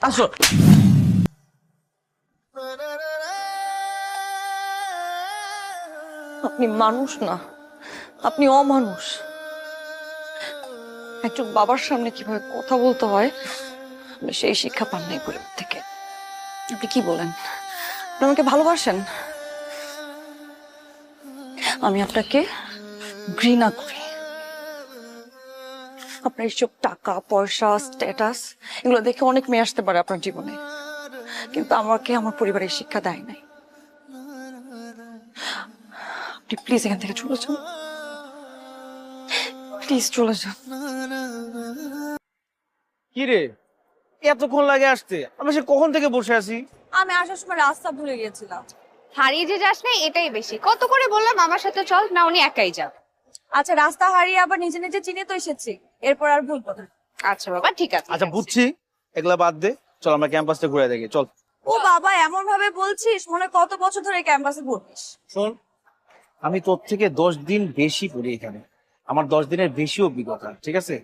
আসো। আপনি মানুষ না, আপনি অমানুষ। একজন বাবার সামনে কিভাবে কথা বলতে হয় আপনি সেই শিক্ষা পান নাই পরিবার থেকে। আপনি কি বলেন? আপনি আমাকে ভালোবাসেন? আমি আপনাকে ঘৃণা করি। আপনার এইসব টাকা পয়সা স্ট্যাটাস এগুলো দেখে অনেক মেয়ে আসতে পারে আপনার জীবনে, কিন্তু আমাকে আমার পরিবারের শিক্ষা দেয় নাই। আপনি প্লিজ এখান থেকে চলে যান, প্লিজ চলে যান। কি রে, এতক্ষণ লাগে আসতে? আমরা সে কখন থেকে বসে আছি। আমি আসার সময় রাস্তা ভুলে গিয়েছিলাম। হারিয়ে যে যাস না এটাই বেশি। কত করে বললাম আমার সাথে চল, না উনি একাই যাবে। আচ্ছা, রাস্তা হারিয়ে আবার নিজে নিজে চিনে তো এসেছি, এরপর আর ভুল কথা। আচ্ছা বাবা, ঠিক আছে। আচ্ছা বুঝছি, এগুলা বাদ দে, চল আমরা ক্যাম্পাসটা ঘুরে দেখি, চল। ও বাবা, এমন ভাবে বলছিস মনে হয় কত বছর ধরে ক্যাম্পাসে পড়িস। শোন, আমি তোর থেকে 10 দিন বেশি পড়ি এখানে, আমার 10 দিনের বেশি অভিজ্ঞতা, ঠিক আছে?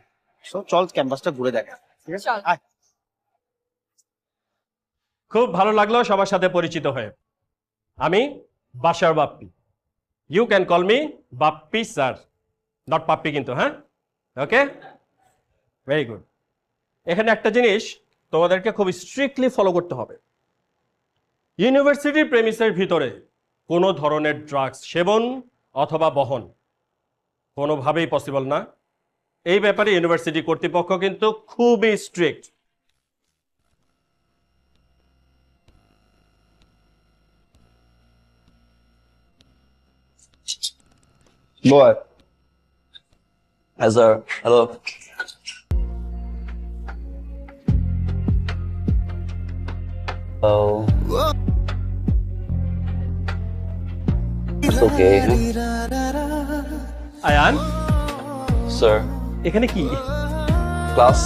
চল ক্যাম্পাসটা ঘুরে দেখা, ঠিক আছে? চল। আয়। খুব ভালো লাগলো সবার সাথে পরিচিত হয়ে। আমি Basar Bappi. You can call me Bappi sir, not Pappi কিন্তু, হ্যাঁ? Okay, very good. এখানে একটা জিনিস তোমাদেরকে খুব স্ট্রিক্টলি ফলো করতে হবে। ইউনিভার্সিটির প্রেমিসের ভিতরে কোনো ধরনের ড্রাগস সেবন অথবা বহন কোনোভাবেই পসিবল না। এই ব্যাপারে ইউনিভার্সিটি কর্তৃপক্ষ কিন্তু খুবই strict. Boy. Hi, sir. Hello. Oh. It's okay. Ayan, Sir. এখানে কি? Class.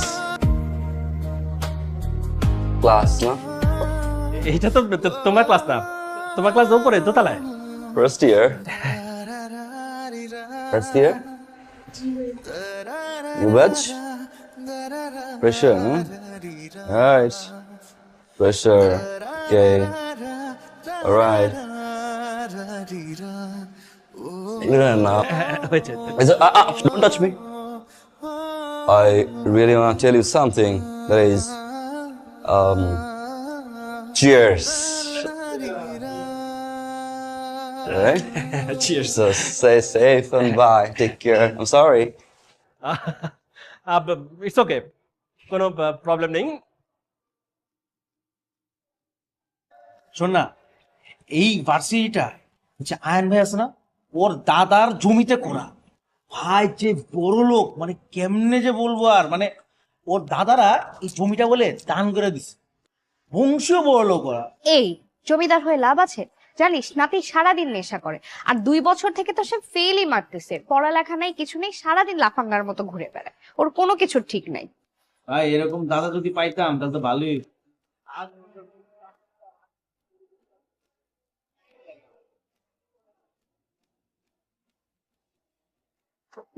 Class, না? এইটা তো তোমার ক্লাস না, তোমার ক্লাস উপরে দোতলায়। First year. First year? You batch? Pressure, huh? Alright. Pressure. Okay. Alright. Now. হয়েছে। Don't touch me. I really want to tell you something that is, cheers. Alright? Cheers. So stay safe and bye. Take care. I'm sorry. It's okay, কোনো problem নেই। শোন না, এই ভার্সিটিটা হচ্ছে ion ভাই আছে না, ওর দাদার জমিতে করা। ভাই যে বড় লোক, মানে কেমনে যে বলবো আর, মানে ওর দাদারা এই জমিটা বলে দান করে দিছে, বংশীয় বড় লোক ওরা। এই জমিদার হয়ে লাভ আছে? জানিস নাতি সারাদিন নেশা করে, আর 2 বছর থেকে তো সে ফেলই মারতেছে। পড়ালেখা নাই, কিছু নেই, সারাদিন লাফাঙ্গার মতো ঘুরে বেড়ায়। ওর কোনো কিছুর ঠিক নাই। ভাই এরকম দাদা যদি পাইতাম তাহলে তো ভালোই।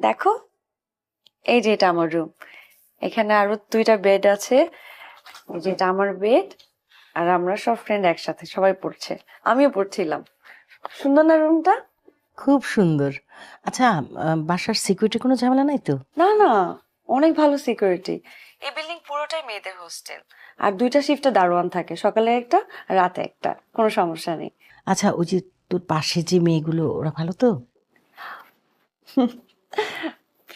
দেখো, এই যে এটা আমার রুম, এখানে আরো 2টা বেড আছে। এই যে এটা আমার বেড, আর আমরা সব ফ্রেন্ড একসাথে সবাই পড়ছে, আমিও পড়ছিলাম। সুন্দর না রুমটা? খুব সুন্দর। আচ্ছা, বাসার সিকিউরিটি কোনো ঝামেলা নাই তো? না না, অনেক ভালো সিকিউরিটি। এই বিল্ডিং পুরোটাই মেয়েদের হোস্টেল, আর 2টা শিফটে দারোয়ান থাকে, সকালে একটা রাতে একটা, কোনো সমস্যা নেই। আচ্ছা, ওই যে তোর পাশে যে মেয়েগুলো, ওরা ভালো তো?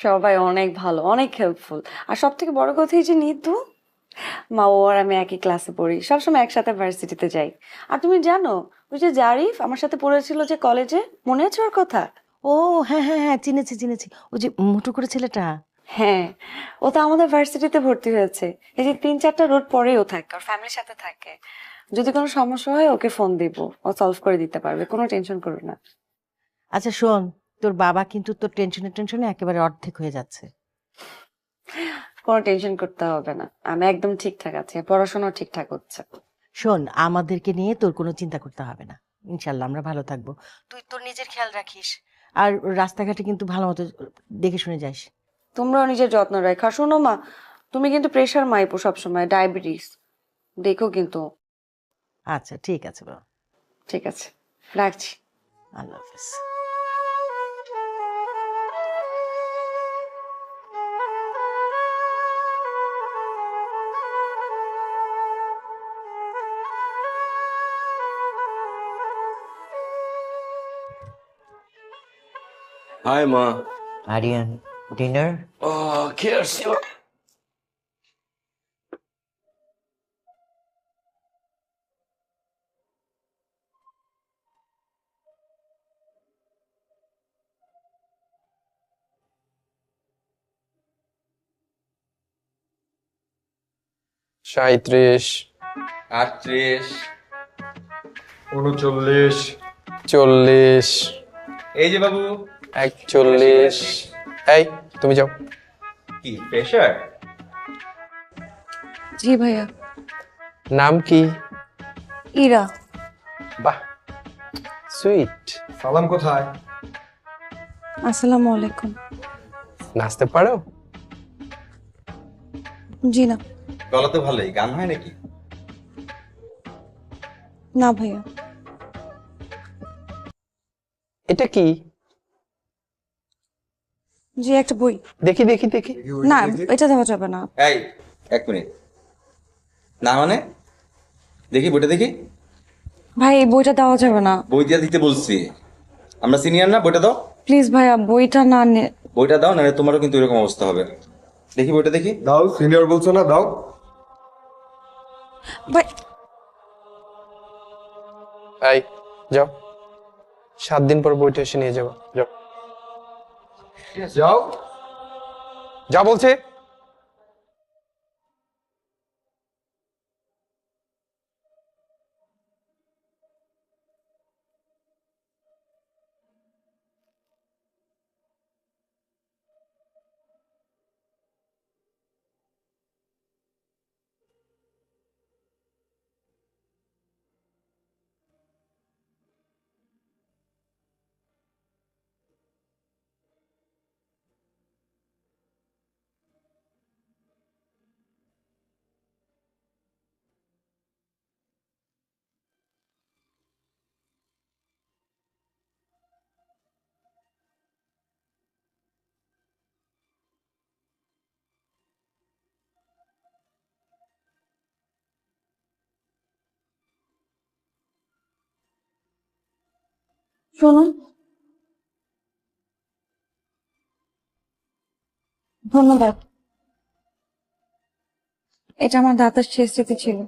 সবাই অনেক ভালো, অনেক হেল্পফুল। আর সব থেকে বড় কথা এই যে নিতু মা, ও আর আমি একই ক্লাসে পড়ি, সবসময় একসাথে ভার্সিটিতে যাই। আর তুমি জানো, ওই যে জারিফ আমার সাথে পড়েছিল যে কলেজে, মনে আছে ওর কথা? ও হ্যাঁ হ্যাঁ হ্যাঁ, চিনেছি চিনেছি, ওই যে মোটু করে ছেলেটা। হ্যাঁ, ও তো আমাদের ভার্সিটিতে ভর্তি হয়েছে। এই যে 3-4টা রোড পরেই ও থাকে, ওর ফ্যামিলির সাথে থাকে। যদি কোনো সমস্যা হয় ওকে ফোন দিব, ও সলভ করে দিতে পারবে, কোনো টেনশন করো না। আচ্ছা শোন, তোর বাবা কিন্তু তোর টেনশনে টেনশনে একেবারে অর্ধেক হয়ে যাচ্ছে। কোনো টেনশন করতে হবে না, আমি একদম ঠিকঠাক আছি, পড়াশোনাও ঠিকঠাক হচ্ছে। শোন, আমাদেরকে নিয়ে তোর কোনো চিন্তা করতে হবে না, ইনশাল্লাহ আমরা ভালো থাকবো। তুই তোর নিজের খেয়াল রাখিস, আর রাস্তাঘাটে কিন্তু ভালো মতো দেখে শুনে যাস। তোমরাও নিজের যত্ন রাখো। শোনো মা, তুমি কিন্তু প্রেশার মাইপো সবসময়, ডায়াবেটিস দেখো কিন্তু। আচ্ছা ঠিক আছে বাবা, ঠিক আছে, রাখছি। আল্লাহ হাফেজ। Hi, Ma. Aryan, dinner? Oh, here's your. সাঁইত্রিশ, 38 উনচল্লিশ, চল্লিশ, এই যে বাবু 41। এই তুমি যাও। কি প্রেশার? জি ভাইয়া। নাম কি? ইরা। বাহ, সুইট। সালাম কোথায়? আসসালামু আলাইকুম। নাচতে পারো? জি না। গলা তো ভালোই, গান হয় নাকি? না ভাইয়া। এটা কি? জি একটা বই। দেখি দেখি দেখি। না এটা দেওয়া যাবে না। এই 1 মিনিট। না মানে? দেখি বইটা দেখি। ভাই এই বইটা দেওয়া যাবে না। বই দিয়ে দিতে বলছি। আমরা সিনিয়র না, বইটা দাও। প্লিজ ভাইয়া বইটা না বইটা দাও, নাহলে তোমারও কিন্তু এরকম অবস্থা হবে। দেখি বইটা দেখি। দাও, সিনিয়র বলছো না, দাও। ভাই এই যাও, 7 দিন পর বইটা এসে নিয়ে যাবো। যাও যাও। যা বলছে। শুনুন, ধন্যবাদ। এটা আমার দাদার শেষ স্মৃতি ছিল।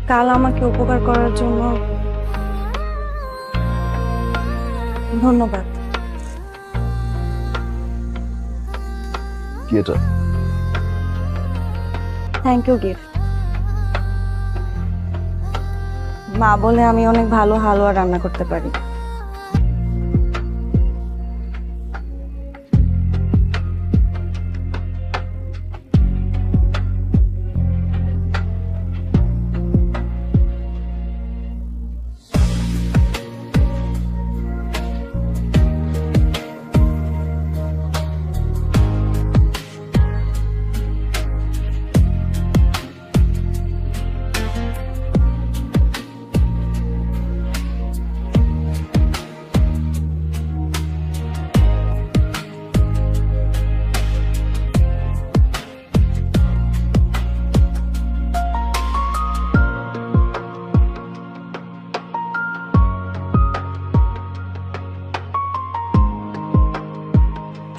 কাল আমাকে উপকার করার জন্য ধন্যবাদ। কি এটা? Thank you gift. মা বলে আমি অনেক ভালো হালুয়া রান্না করতে পারি।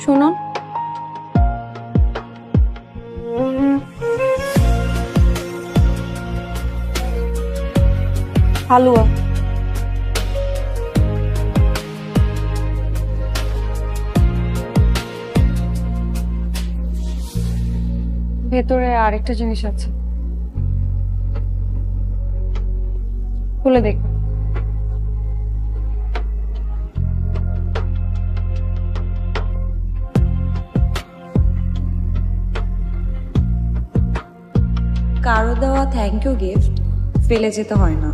শুনুন, হালুয়া। ভেতরে আরেকটা জিনিস আছে, খুলে দেখ। কারো দেওয়া থ্যাংক ইউ গিফট ফেলে যেতে হয় না।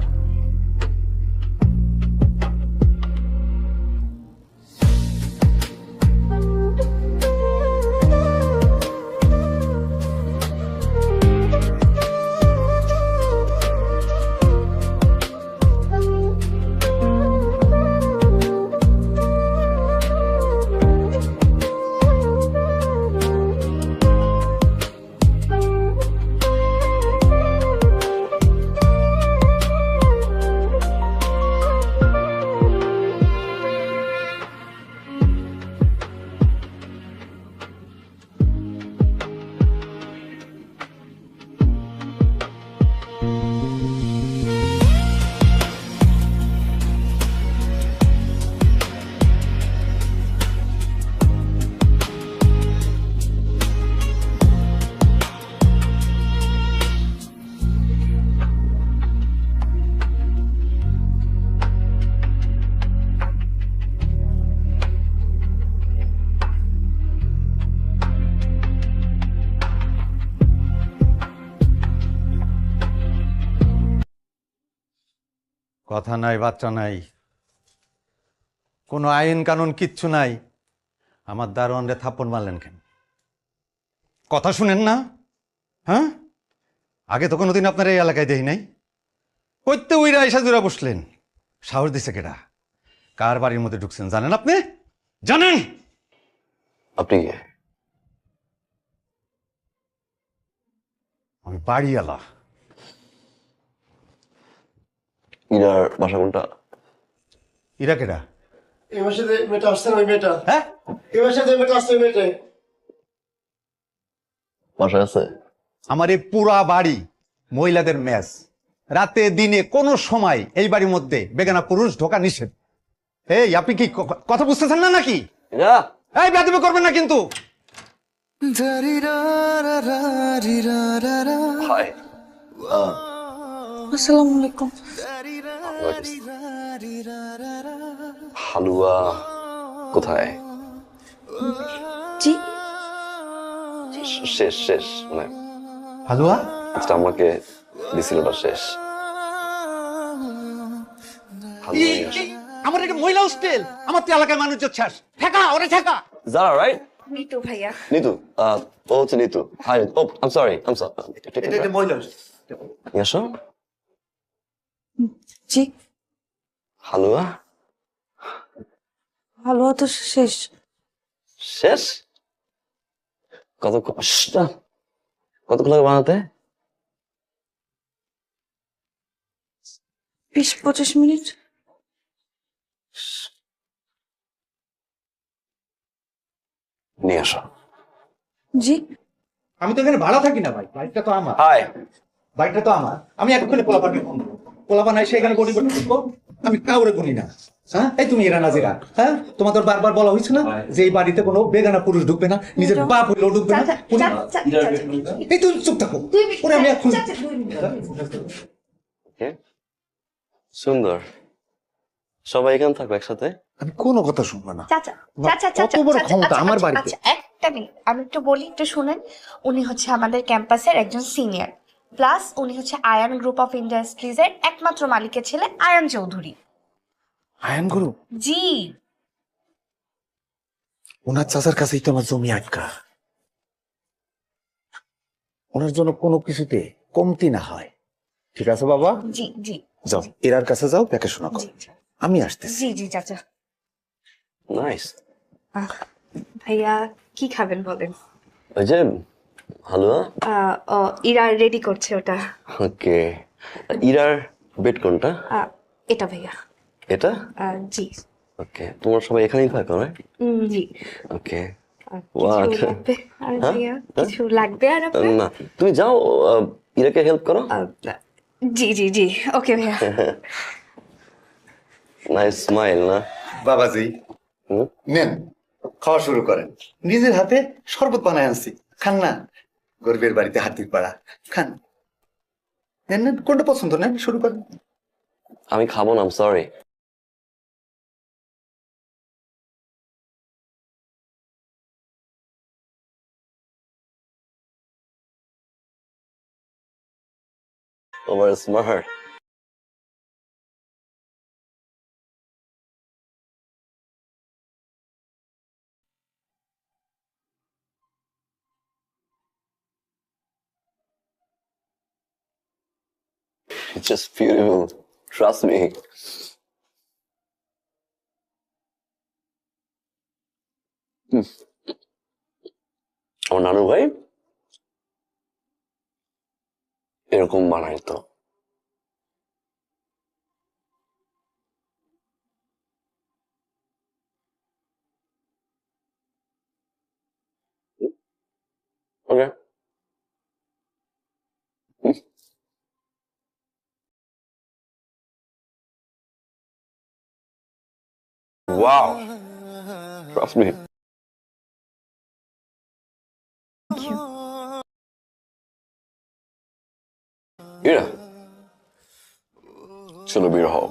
কথা নাই, বাচ্চা নাই, কোনো আইন কানুন কিচ্ছু নাই। আমার দারোয়ানরে থাপ্পড় মারলেন কেন? কথা শুনেন না? হ্যাঁ, আগে তো কোনোদিন আপনার এই এলাকায় দেখি নাই। কইতে উইরা এসা জোড়া বসলেন। সাহস দিছে কেডা? কার বাড়ির মধ্যে ঢুকছেন জানেন আপনি? জানেন? আপনি কে? আমি বাড়িওয়ালা। ইরার বাসা কোনটা? ইরা কেডা? এই মাসে যে মেয়েটা আসছে না, ওই মেয়েটা। হ্যাঁ, এই মাসে যে মেয়েটা আসছে, ওই মেয়েটা। বাসায় আছে? আমার এই পুরা বাড়ি মহিলাদের ম্যাচ। রাতে দিনে কোনো সময় এই বাড়ির মধ্যে বেগানা পুরুষ ঢোকা নিষেধ। এই আপনি কি কথা বুঝতেছেন না নাকি? ইরা, এই বেয়াদবি করবেন না কিন্তু। হাই। আসসালামু আলাইকুম। হালুয়া কোথায়? জি, শেষ শেষ, মানে হালুয়া আজকে আমাকে দিছিলটা শেষ। হালুয়া নিয়ে আসো। আমার এটা মহিলা হোস্টেল, আমার তো এলাকায় মানুষ শেষ। ঠেকা ওরে ঠেকা। যারা রাইট? মিতু ভাইয়া। নিতু, ও হচ্ছে নিতু। হাই, ও আম সরি, এটা মহিলা। নিয়ে আসো। জি, হালুয়া হালুয়া তো শেষ। শেষ? কতক্ষণ লাগে বানাতে? 20-25 মিনিট। নিয়ে আসো। জি, আমি তো এখানে ভাড়া থাকি না ভাই, বাড়িটা তো আমার। হাই। বাড়িটা তো আমার। আমি এক্ষুনি পোলাপানকে ফোন করবো। পোলাপান এসে এখানে গড়ি গড়ি থাকবো। আমি কাউরে গুনি না। হ্যাঁ, এই তুমি এরা নাজিরা। হ্যাঁ, তোমাদের বারবার বলা হয়েছে না যে এই বাড়িতে কোনো বেগানা পুরুষ ঢুকবে না, নিজের বাপ হইলেও ঢুকবে না। এই তুমি চুপ থাকো। ওরে আমি এখন সুন্দর, সবাই এখানে থাকো একসাথে। আমি কোনো কথা শুনবো না। চাচা চাচা চাচা, কত বড় ক্ষমতা আমার বাড়িতে। আচ্ছা একটা মিনিট, আমি একটু বলি, একটু শুনেন। উনি হচ্ছে আমাদের ক্যাম্পাসের একজন সিনিয়র, প্লাস উনি হচ্ছে আয়ান গ্রুপ অফ ইন্ডাস্ট্রিজের একমাত্র মালিকের ছেলে আয়ান চৌধুরী। আয়ন গুরু, জি, ওনার চাচার কাছেই তো আমার জমি আটকা। ওনার জন্য কোনো কিছুতে কমতি না হয়। ঠিক আছে বাবা, জি জি যাও এরার কাছে যাও, দেখাশোনা করো। আমি আসতেছি। জি জি চাচা। নাইস। ভাইয়া কি খাবেন বলেন? ওই যে হালুয়া। ইরা রেডি করছে ওটা। ওকে, ইরার বেড কোনটা? এটা ভাইয়া। এটা? জি। ওকে, তোমার সবাই এখানেই থাকো না? জি। ওকে। কিছু লাগবে আর ভাইয়া? কিছু লাগবে আর আপনার? না, তুমি যাও, ইরাকে হেল্প করো। জি জি জি, ওকে ভাইয়া। নাইস স্মাইল না? বাবাজি, নেন খাওয়া শুরু করেন। নিজের হাতে শরবত বানায় আনছি, খান না। গরিবের বাড়িতে হাতির পাড়া। খান, নেন নেন, কোনটা পছন্দ নেন, শুরু করেন। আমি খাবো না, sorry. Over smart. It's just beautiful. Trust me. আমার নানু ভাই এরকম বানাইতো। ওকে। Wow. Trust me. ইরা, চলো বের হও।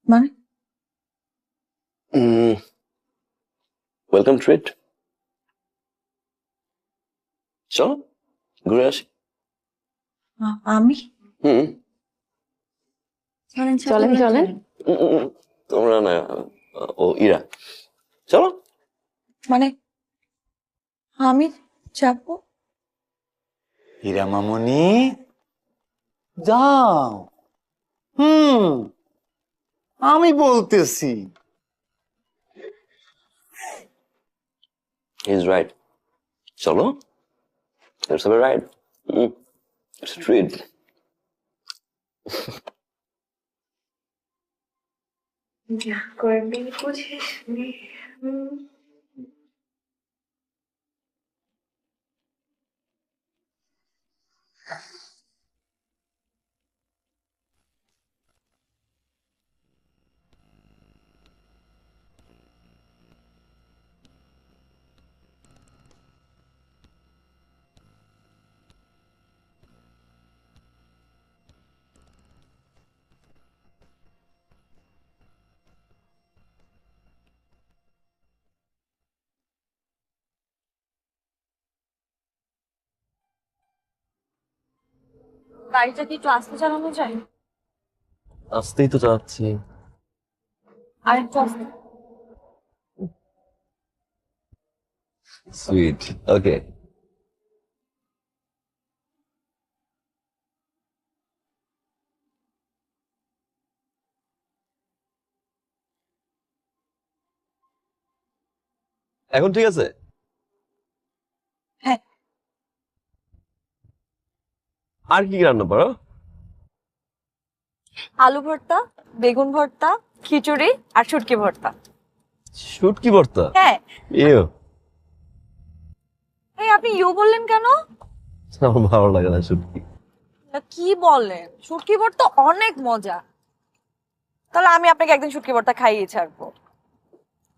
মানে ওয়েলকাম ট্রিট। চলো ঘুরে আসি। আমি হুম। চলেন চলেন। তোমরা না, ও ইরা, চলো। মানে আমি যাবো? হীরা মামনি, যাও। আমি বলতেছি। He's right. চলো, let's have a ride. It's a treat. গাড়িটা কি একটু আস্তে চালানো যায়? আসতেই তো যাচ্ছি। আর একটু আস্তে। সুইট, ওকে। এখন ঠিক আছে? হ্যাঁ। আর কি রান্না পারো? আলু ভর্তা, বেগুন ভর্তা, খিচুড়ি আর শুটকি ভর্তা। শুটকি ভর্তা? হ্যাঁ। ইউ, এই আপনি ইউ বললেন কেন? আমার ভালো লাগে না শুটকি। না কি বলেন, শুটকি ভর্তা অনেক মজা। তাহলে আমি আপনাকে একদিন শুটকি ভর্তা খাইয়ে ছাড়বো।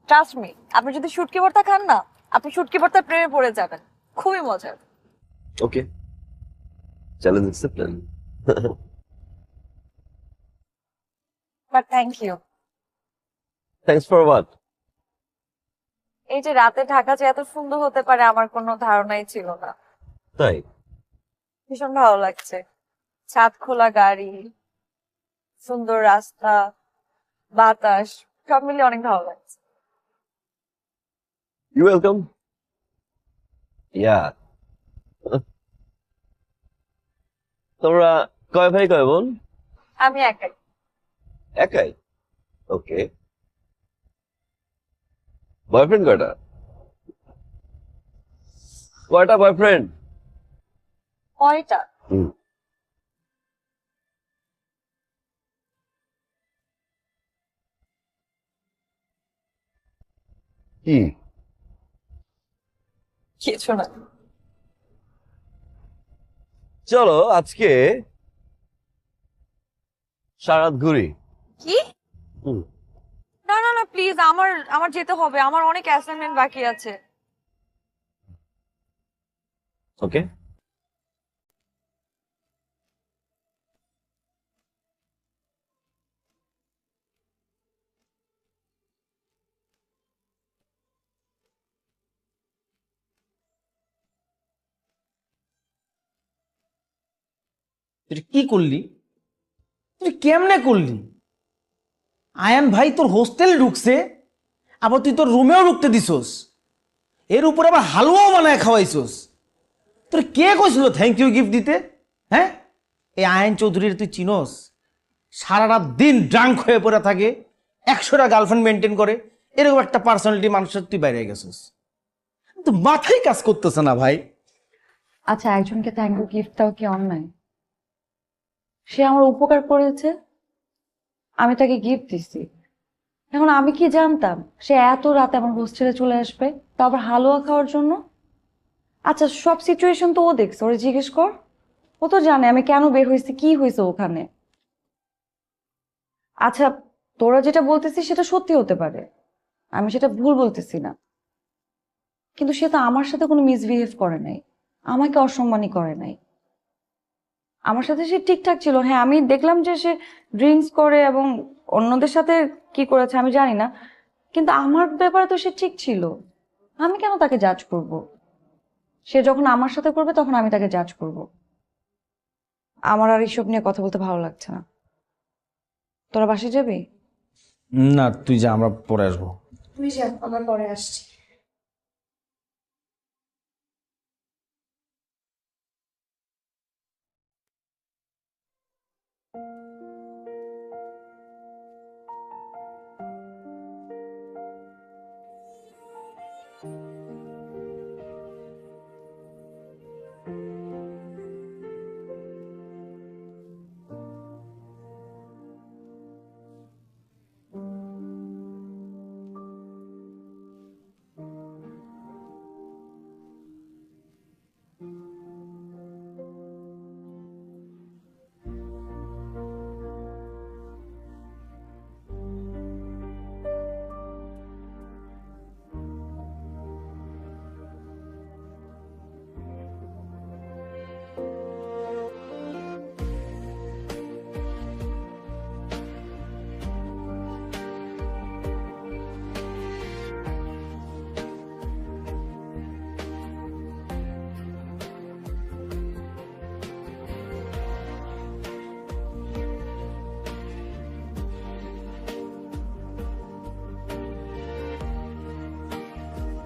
ট্রাস্ট মি, আপনি যদি শুটকি ভর্তা খান না, আপনি শুটকি ভর্তার প্রেমে পড়ে যাবেন। খুবই মজার। Okay, challenge accepted. But thank you. Thanks for what? এই যে রাতে ঢাকা যে এত সুন্দর হতে পারে আমার কোনো ধারণাই ছিল না। তাই? ভীষণ ভালো লাগছে। ছাদ খোলা গাড়ি, সুন্দর রাস্তা, বাতাস, সব মিলিয়ে অনেক ভালো লাগছে। You welcome. ইয়া। তোমরা কয় ভাই কয় বোন? আমি একাই। একাই? ওকে। বয়ফ্রেন্ড কয়টা? কয়টা বয়ফ্রেন্ড? কয়টা? কি? কিছু না। চলো আজকে সারাত ঘুরি। কি? না না না প্লিজ, আমার আমার যেতে হবে, আমার অনেক অ্যাসাইনমেন্ট বাকি আছে। ওকে? তুই কি করলি? তুই কেমনে করলি? আয়ান ভাই তোর হোস্টেল ঢুকছে, আবার তুই তোর রুমেও ঢুকতে দিছস, এর উপরে আবার হালুয়াও বানায় খাওয়াইছস। তোর কে কইছিল থ্যাংক ইউ গিফট দিতে? হ্যাঁ, এই আয়ান চৌধুরীর তুই চিনোস? সারা রাত দিন ড্রাঙ্ক হয়ে পড়ে থাকে, 100টা গার্লফ্রেন্ড মেনটেন করে, এরকম একটা পার্সোনালিটি মানুষের তুই বাইরে গেছিস। তো মাথায় কাজ করতেছে না ভাই। আচ্ছা, একজনকে থ্যাংক ইউ গিফট দাও কি অন্যায়? সে আমার উপকার করেছে, আমি তাকে গিফট দিছি। এখন আমি কি জানতাম সে এত রাতে আমার হোস্টেলে চলে আসবে, তা আবার হালুয়া খাওয়ার জন্য? আচ্ছা, সব সিচুয়েশন তো ও দেখছে, ওরে জিজ্ঞেস কর। ও তো জানে আমি কেন বের হয়েছি, কি হয়েছে ওখানে। আচ্ছা, তোরা যেটা বলতেছিস সেটা সত্যি হতে পারে, আমি সেটা ভুল বলতেছি না, কিন্তু সে তো আমার সাথে কোনো মিসবিহেভ করে নাই, আমাকে অসম্মানই করে নাই। আমার সাথে সে ঠিকঠাক ছিল। হ্যাঁ, আমি দেখলাম যে সে ড্রিঙ্কস করে এবং অন্যদের সাথে কি করেছে আমি জানি না, কিন্তু আমার ব্যাপারে তো সে ঠিক ছিল। আমি কেন তাকে জাজ করব? সে যখন আমার সাথে করবে তখন আমি তাকে জাজ করব। আমার আর এইসব নিয়ে কথা বলতে ভালো লাগছে না। তোরা বাসায় যাবি? না, তুই যা, আমরা পরে আসবো। তুই যা, আমার পরে আসছি।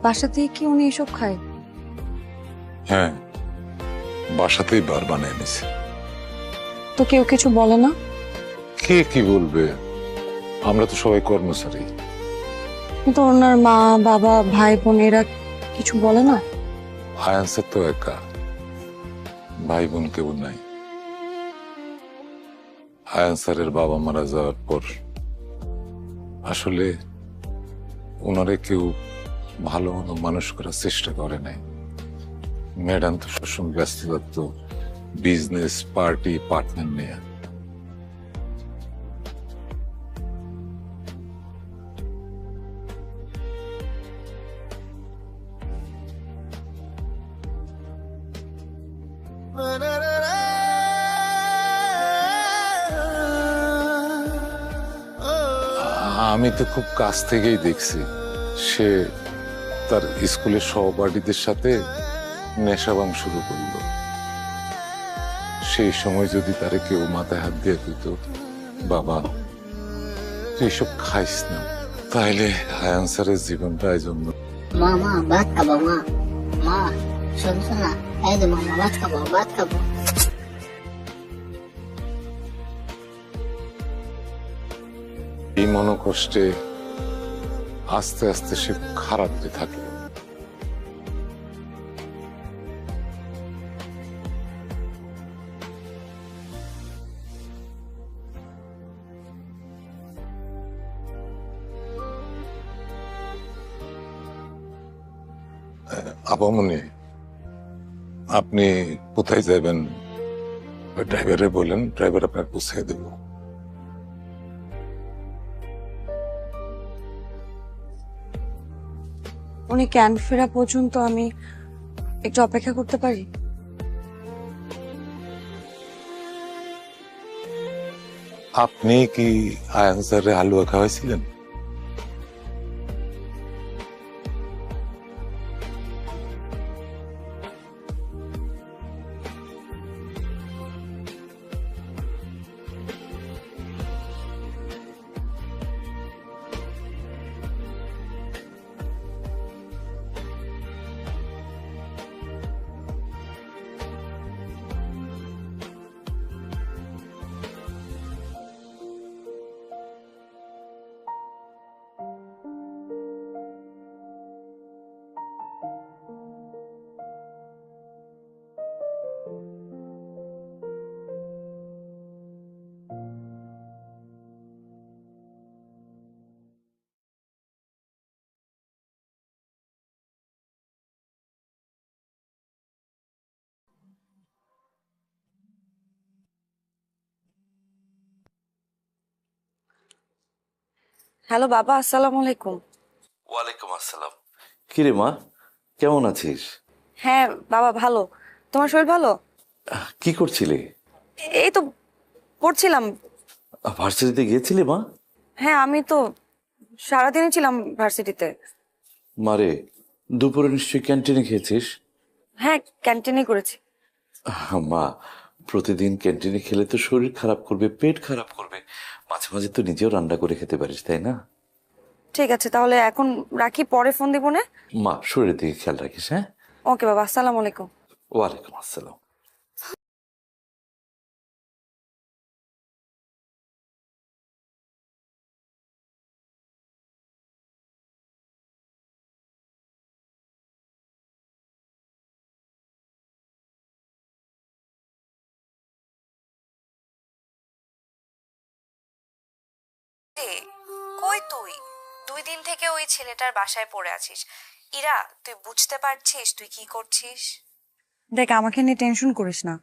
বাসাতেই কি উনি এসব খায়? হ্যাঁ, বাসাতেই বার বানিয়ে নিছে। তো কেউ কিছু বলে না? কে কি বলবে, আমরা তো সবাই কর্মচারী। কিন্তু ওনার মা বাবা ভাই বোন এরা কিছু বলে না? আয়ান স্যার তো একা, ভাই বোন কেউ নাই। আয়ান স্যারের বাবা মারা যাওয়ার পর আসলে ওনারে কেউ ভালো মতো মানুষ করার চেষ্টা করে নাই। ম্যাডাম তো সবসময় ব্যস্ত থাকতো বিজনেস, পার্টি, পার্টনার নিয়ে। আমি তো খুব কাছ থেকেই দেখছি সে তার স্কুলের সহপাঠীদের সাথে নেশাবাং শুরু করলো। সেই সময় যদি তারে কেউ মাথায় হাত দিয়ে দিত, বাবা তুই এসব খাইস না, তাইলে আয়ান স্যারের জীবনটা এই জন্য। মা মা ভাত খাবো, মা মা শুনছো না? এই যে মামা ভাত খাবো, ভাত খাবো। এই মনোকষ্টে আস্তে আস্তে সে খারাপ হতে থাকে। আপামনি, আপনি কোথায় যাবেন ড্রাইভারে বলেন, ড্রাইভার আপনার পৌঁছে দেব। উনি ক্যান ফেরা পর্যন্ত আমি একটু অপেক্ষা করতে পারি? আপনি কি আয়ান স্যারে হালুয়া খাওয়াইছিলেন? হ্যালো বাবা, আসসালামু আলাইকুম। ওয়ালাইকুম আসসালাম। কিরে মা, কেমন আছিস? হ্যাঁ বাবা, ভালো। তোমার শরীর ভালো? কি করছিলি? এই তো পড়ছিলাম। ভার্সিটিতে গিয়েছিলি মা? হ্যাঁ, আমি তো সারাদিনই ছিলাম ভার্সিটিতে। মারে, দুপুরে নিশ্চয়ই ক্যান্টিনে খেয়েছিস? হ্যাঁ, ক্যান্টিনে করেছি। মা, প্রতিদিন ক্যান্টিনে খেলে তো শরীর খারাপ করবে, পেট খারাপ করবে। মাঝে মাঝে তো নিজেও রান্না করে খেতে পারিস, তাই না? ঠিক আছে, তাহলে এখন রাখি, পরে ফোন দিব না? মা, শরীরের দিকে খেয়াল রাখিস। হ্যাঁ, ওকে বাবা, আসসালামু আলাইকুম। ওয়ালাইকুম আসসালাম। কই তুই? 2 দিন থেকে ওই ছেলেটার বাসায় পড়ে আছিস। ইরা, তুই বুঝতে পারছিস তুই কি করছিস? দেখ, আমাকে নিয়ে টেনশন করিস না।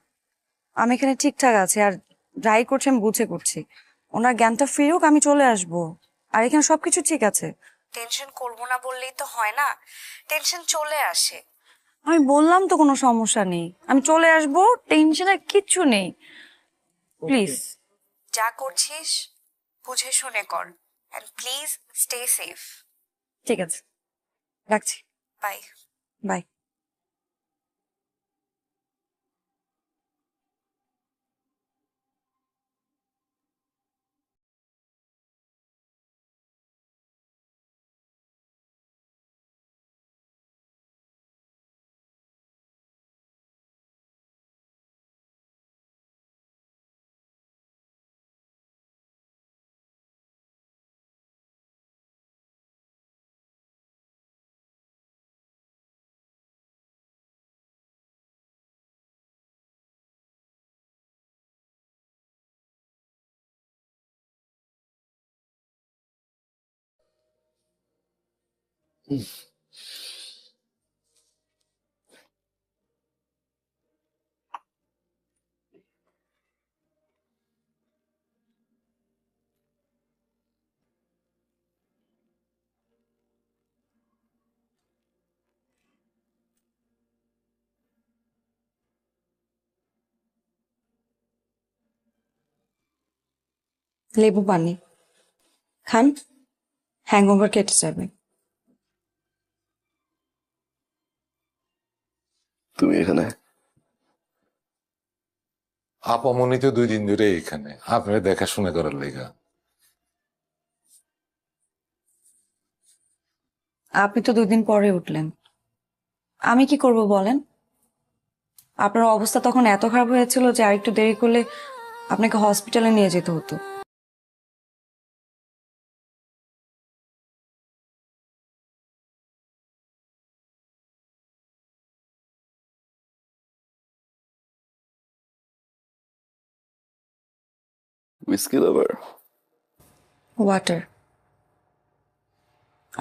আমি এখানে ঠিকঠাক আছি, আর যাই করছি আমি বুঝে করছি। ওনার জ্ঞানটা ফিরুক, আমি চলে আসবো। আর এখানে সবকিছু ঠিক আছে। টেনশন করবো না বললেই তো হয় না, টেনশন চলে আসে। আমি বললাম তো কোনো সমস্যা নেই, আমি চলে আসবো, টেনশনের কিচ্ছু নেই। প্লিজ। যা করছিস বুঝে শুনে কর, এন্ড প্লিজ স্টে সেফ। ঠিক আছে, রাখছি। বাই। বাই। লেবু পানি খান, হ্যাংওভার কেটে যাবে। তুমি এখানে? আপামনি তো 2 দিন ধরে এখানে, আপনার দেখাশোনা করার লেগা। আপনি তো 2 দিন পরে উঠলেন, আমি কি করব বলেন? আপনার অবস্থা তখন এত খারাপ হয়েছিল যে আরেকটু দেরি করলে আপনাকে হসপিটালে নিয়ে যেতে হতো। whiskey lover? Water.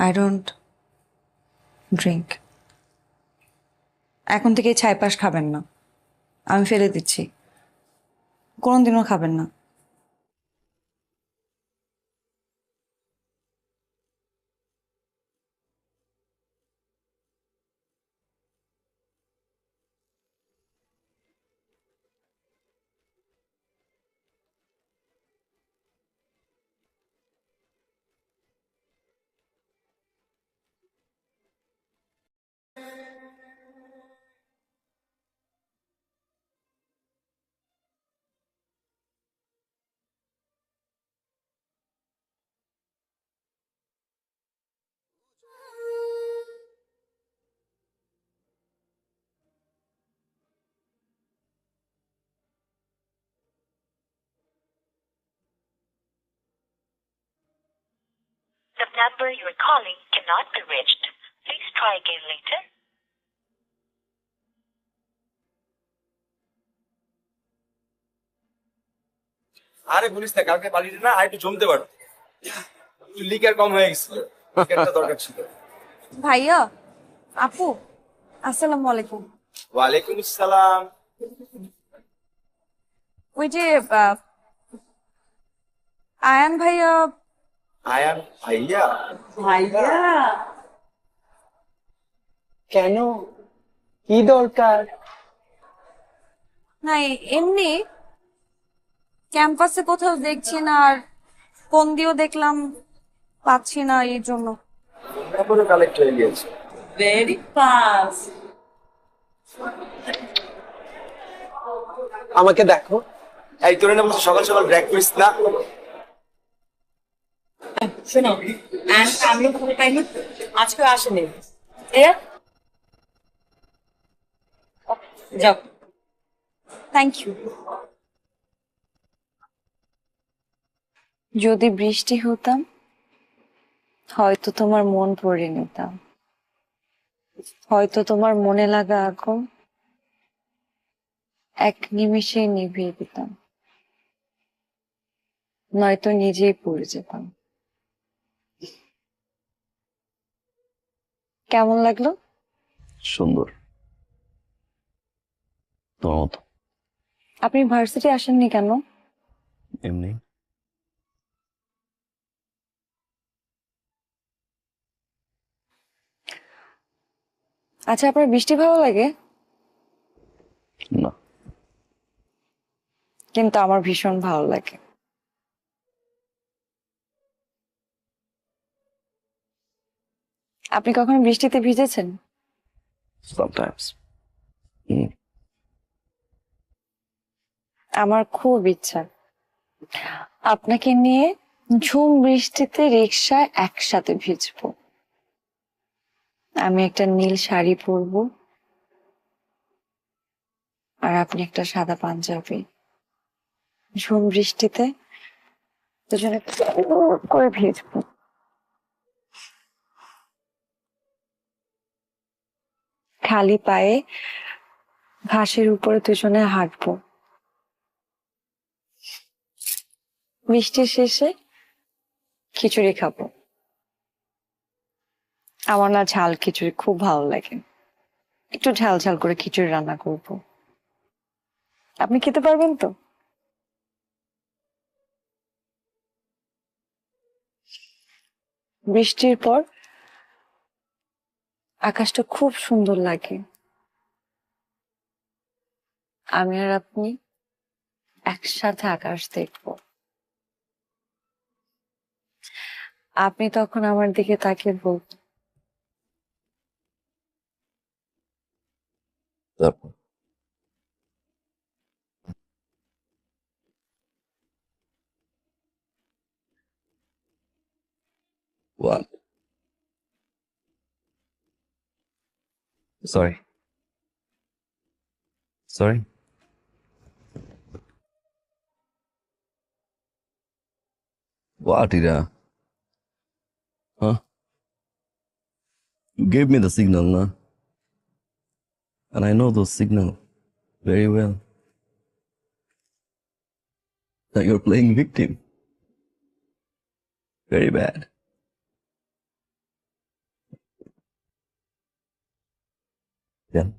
I don't drink. এখন থেকে ছাই পাশ খাবেন না, আমি ফেলে দিচ্ছি, কোনোদিনও খাবেন না। The number you are calling cannot be reached. Please try again later. আরে বলিস না, কালকে পার্টিতে না আর একটু জমতে পারো, একটু লিকার কম হয়ে গেছিল, লিকারটা দরকার ছিল। ভাইয়া, আপু, আসসালামু আলাইকুম। ওয়ালাইকুম আসসালাম। ওই যে আয়ান ভাইয়া। আয়ান ভাইয়া? ভাইয়া কেন, কি দরকার? না, এমনি ক্যাম্পাসে কোথাও দেখছি না, আর ফোন দিয়েও দেখলাম পাচ্ছি না, এই জন্য। তারপরে কালেক্ট হয়ে গিয়েছে। Very fast. আমাকে দেখো। এই তোরে না বলছি সকাল সকাল ব্রেক করিস না। শোনো, আমিও ফোন পাইনি, আজকে আসেনি। যাও। Thank you. যদি বৃষ্টি হতাম, হয়তো তোমার মন পড়ে নিতাম, হয়তো তোমার মনে লাগা আগুন এক নিমেষে নিভিয়ে দিতাম, নয়তো নিজেই পড়ে যেতাম। কেমন লাগলো? সুন্দর, তোমার মতো। আপনি ভার্সিটি আসেননি কেন? এমনি। আচ্ছা, আপনার বৃষ্টি ভালো লাগে? না। কিন্তু আমার ভীষণ ভালো লাগে। আপনি কখনো বৃষ্টিতে ভিজেছেন? সামটাইমস। আমার খুব ইচ্ছা আপনাকে নিয়ে ঝুম বৃষ্টিতে রিকশায় একসাথে ভিজবো। আমি একটা নীল শাড়ি পরবো, আর আপনি একটা সাদা পাঞ্জাবি। ঝুম বৃষ্টিতে দুজনে করে ভিজবো। খালি পায়ে ঘাসের উপরে দুজনে হাঁটবো। বৃষ্টির শেষে খিচুড়ি খাবো। আমার না ঝাল খিচুড়ি খুব ভালো লাগে, একটু ঝাল ঝাল করে খিচুড়ি রান্না করব। আপনি খেতে পারবেন তো? বৃষ্টির পর আকাশটা খুব সুন্দর লাগে। আমি আর আপনি একসাথে আকাশ দেখব। আপনি তখন আমার দিকে তাকিয়ে বলবেন, তারপর what? Sorry. Sorry. What, Ira? Huh? You gave me the signal, na? And I know those signals very well. That you're playing victim. Very bad. Yeah.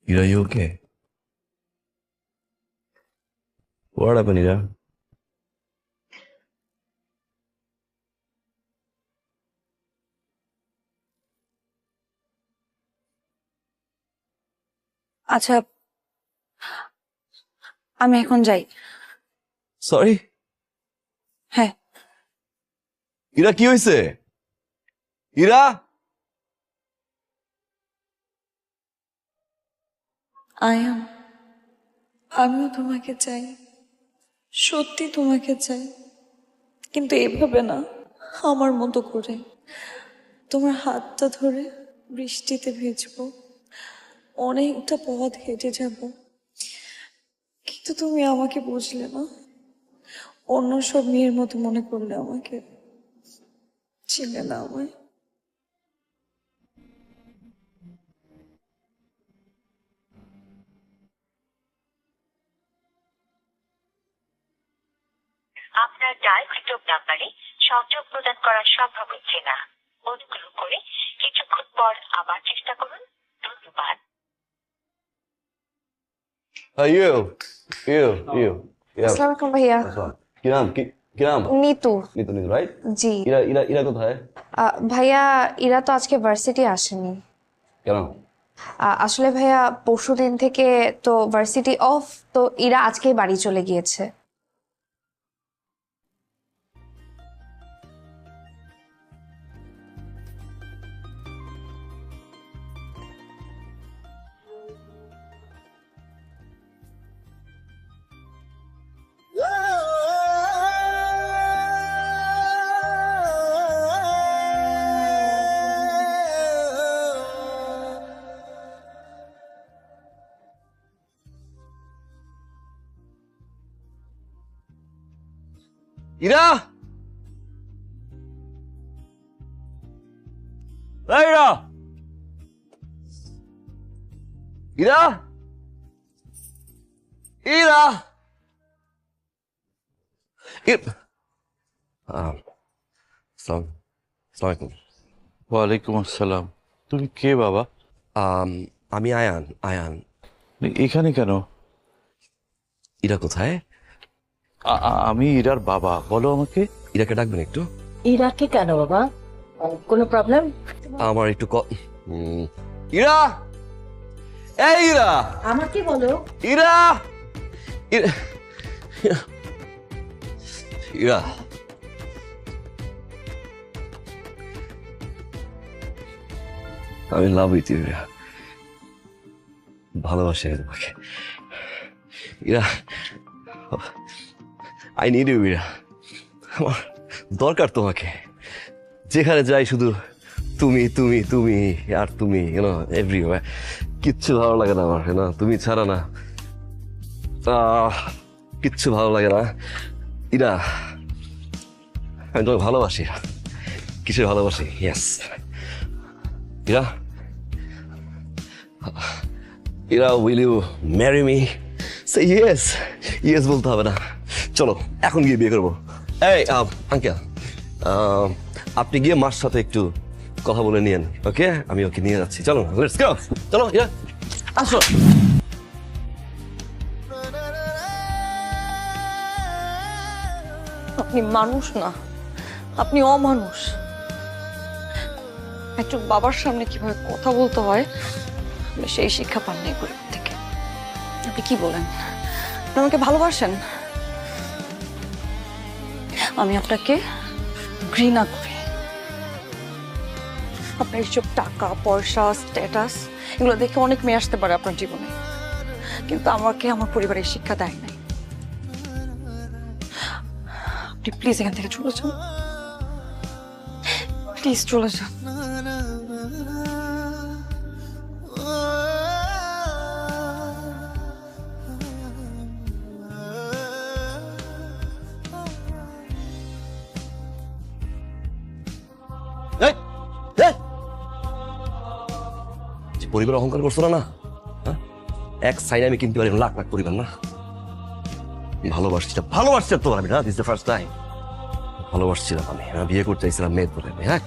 Ira, you okay? What happened, Ira? আচ্ছা আমি এখন যাই। Sorry? হ্যাঁ। ইরা, কি হয়েছে? ইরা? আয়ান, আমিও তোমাকে চাই, সত্যি তোমাকে চাই, কিন্তু এভাবে না, আমার মতো করে। তোমার হাতটা ধরে বৃষ্টিতে ভিজবো, অনেকটা পথ হেঁটে যাব, কিন্তু কিন্তু তুমি আমাকে বুঝলে না, অন্য সব মেয়ের মতো মনে করলে আমাকে, চিনলে না আমায়। আপনার ডায়ালকৃত নাম্বারে সংযোগ প্রদান করা সম্ভব হচ্ছে না। অনুগ্রহ করে কিছুক্ষণ পর আবার চেষ্টা করুন। ধন্যবাদ। You. Yeah. আসসালামু আলাইকুম ভাইয়া। কি নাম? কি নাম? নিতু। নিতু, রাইট? জি। ইরা কোথায়? ভাইয়া ইরা তো আজকে ভার্সিটি আসেনি। কেন? আসলে ভাইয়া পরশুদিন থেকে তো ভার্সিটি অফ, তো ইরা আজকেই বাড়ি চলে গিয়েছে। ইরা! এই ইরা! ইরা! ইরা! আসসালামাইকুম। ওয়ালাইকুম আসসালাম। তুমি কে বাবা? আমি আয়ান। এখানে কেন? ইরা কোথায়? আমি ইরার বাবা। বলো আমাকে। ইরাকে ডাকবেন একটু? ইরাকে কেন বাবা? কোনো প্রবলেম? আমার একটু ইরা! এই ইরা! আমাকে বলো। ইরা! ইরা! আমি লাভ উইথ ইউ ইরা। ভালোবাসি আমি তোমাকে Ira. I need you Ira. আমার দরকার তোমাকে। যেখানে যাই শুধু তুমি তুমি তুমি আর তুমি, এভরিওয়্যার। কিচ্ছু ভালো লাগে না আমার, তুমি ছাড়া না কিচ্ছু ভালো লাগে না ইরা। আমি তোমাকে ভালোবাসি। কিসের ভালোবাসি? Yes Ira. Ira, will you marry me? Say yes. Yes বলতে হবে না, চলো এখন গিয়ে বিয়ে করবো। এই আঙ্কেল, আপনি গিয়ে মার সাথে একটু কথা বলে নিয়েন, ওকে? আমি ওকে নিয়ে যাচ্ছি। চলো লেটস গো। চলো ইরা, আসো। আপনি মানুষ না, আপনি অমানুষ। একজন বাবার সামনে কিভাবে কথা বলতে হয় আপনি সেই শিক্ষা পান নাই পরিবার থেকে। আপনি কি বলেন? আপনি আমাকে ভালোবাসেন? আমি আপনাকে ঘৃণা করি। আপনার এইসব টাকা পয়সা স্ট্যাটাস এগুলো দেখে অনেক মেয়ে আসতে পারে আপনার জীবনে, কিন্তু আমাকে আমার পরিবারের শিক্ষা দেয় নাই। আপনি প্লিজ এখান থেকে চলে যান, প্লিজ চলে যান। পরিবার অহংকার করছো না? এক সাইড আমি কিনতে পারি লাখ লাখ পরিবার না। ভালোবাসছি তোমার আমি না। দিস দ্য ফার্স্ট টাইম ভালোবাসছিলাম আমি। বিয়ে করতে চাইছিলাম মেয়ে বলে। হ্যাঁ,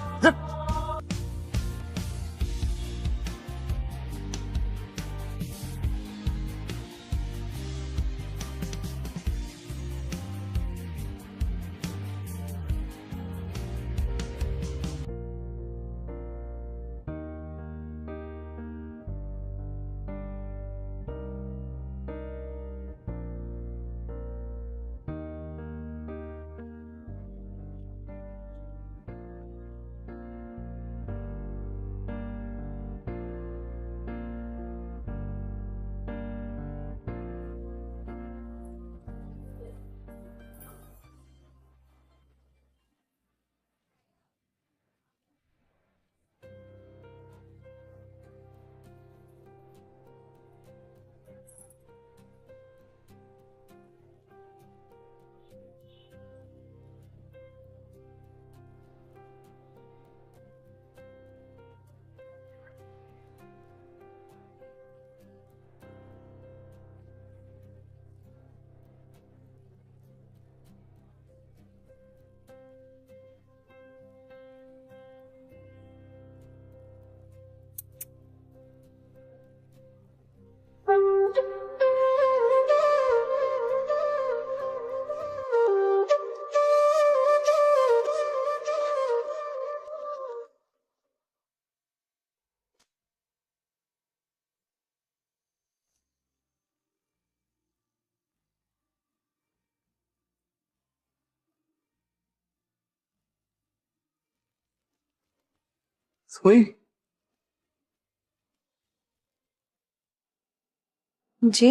জি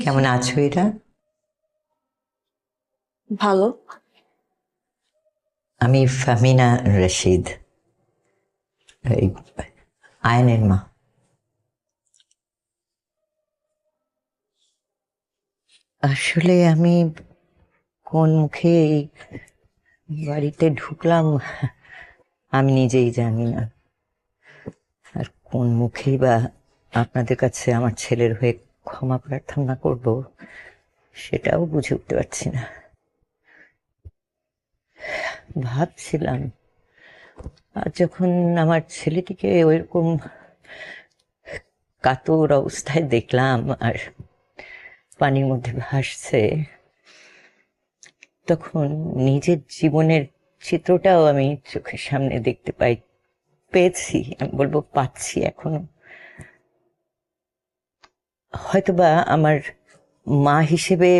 কেমন আছো এরা? ভালো। আমি ফাহমিনা রশিদ, এই আয়নের মা। আসলে আমি কোন মুখে এই বাড়িতে ঢুকলাম আমি নিজেই জানি না, আর কোন মুখেই বা আপনাদের কাছে আমার ছেলের হয়ে ক্ষমা প্রার্থনা করব সেটাও বুঝে উঠতে পারছি না। ভাবছিলাম আর যখন আমার ছেলেটিকে ওইরকম কাতর অবস্থায় দেখলাম আর পানির মধ্যে ভাসছে, তখন নিজের জীবনের চিত্রটাও আমি চোখের সামনে দেখতে পেয়েছি, আমি বলবো পাচ্ছি এখনো। হয়তোবা আমার মা হিসেবে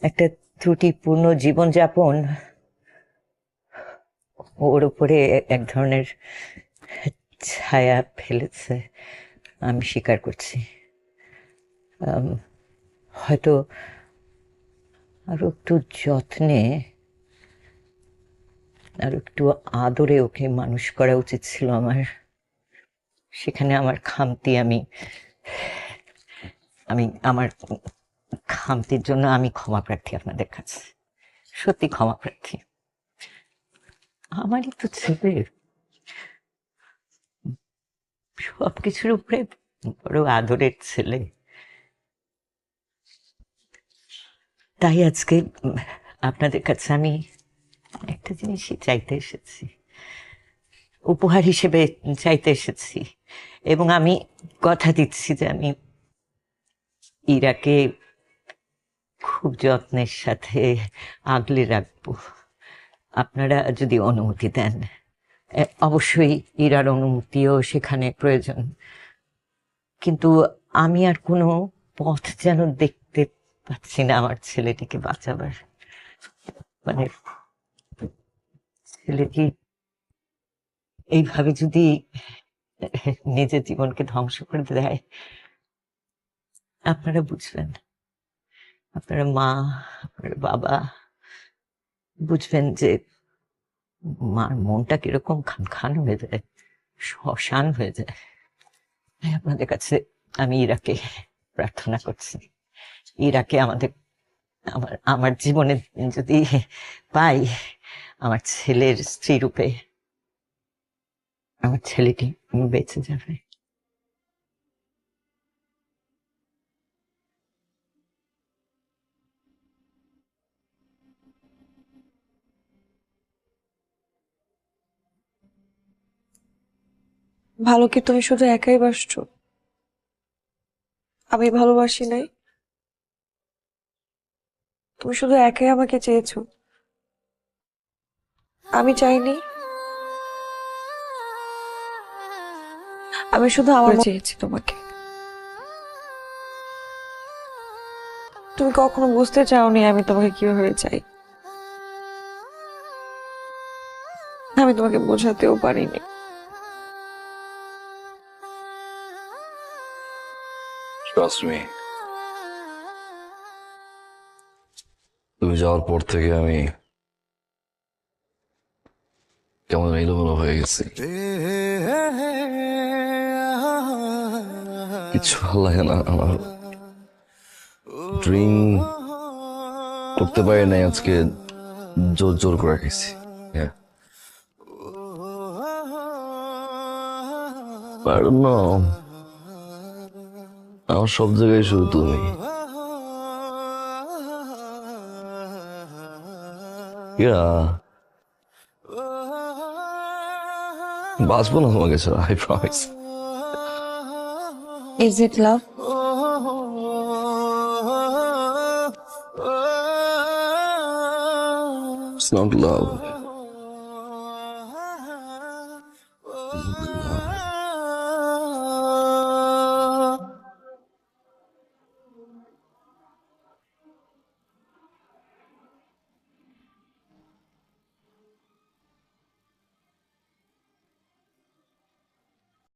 একটা ত্রুটিপূর্ণ জীবনযাপন ওর উপরে এক ধরনের ছায়া ফেলেছে, আমি স্বীকার করছি। হয়তো আরো একটু যত্নে আর একটু আদরে ওকে মানুষ করা উচিত ছিল আমার। সেখানে আমার খামতি, আমি আমার খামতির জন্য আমি ক্ষমা প্রার্থী আপনাদের কাছে, সত্যি ক্ষমা প্রার্থী। আমারই তো ছেলে, সবকিছুর উপরে বড় আদরের ছেলে, তাই আজকে আপনাদের কাছে আমি একটা জিনিসই চাইতে এসেছি, উপহার হিসেবে চাইতে এসেছি, এবং আমি কথা দিচ্ছি যে আমি ইরাকে খুব যত্নের সাথে আগলে রাখবো। আপনারা যদি অনুমতি দেন, অবশ্যই ইরার অনুমতিও সেখানে প্রয়োজন, কিন্তু আমি আর কোনো পথ যেন দেখতে পাচ্ছি না আমার ছেলেটিকে বাঁচাবার। মানে ছেলেটি এইভাবে যদি নিজের জীবনকে ধ্বংস করে দেয়, আপনারা বুঝবেন, আপনারা মা, আপনার বাবা বুঝবেন যে মার মনটা কিরকম খান খান হয়ে যায়, শ্মশান হয়ে যায়। তাই আপনাদের কাছে আমি ইরাকে প্রার্থনা করছি, ইরাকে আমার জীবনে যদি পাই, আমার ছেলের স্ত্রী রূপে আমার ছেলেটি বেঁচে যাবে। ভালো কি তুমি শুধু একাই বাসছো? আমি ভালোবাসি নাই? তুমি শুধু একাই আমাকে চেয়েছো, আমি চাইনি? আমি শুধু আমার চেয়েছি তোমাকে। তুমি কখনো বুঝতে চাওনি আমি তোমাকে কিভাবে চাই, আমি তোমাকে বোঝাতেও পারিনি। Trust me. তুমি যাওয়ার পর থেকে আমি কেমন এলোমেলো হয়ে গেছি, কিছু ভালো লাগে না আমার। ড্রিঙ্ক করতে পারি নাই আজকে, জোর জোর করে গেছি। আমার সব জায়গায় শুধু তুমি। বাঁচবো না তোমাকে ছাড়া, I promise. Is it love? It's not love.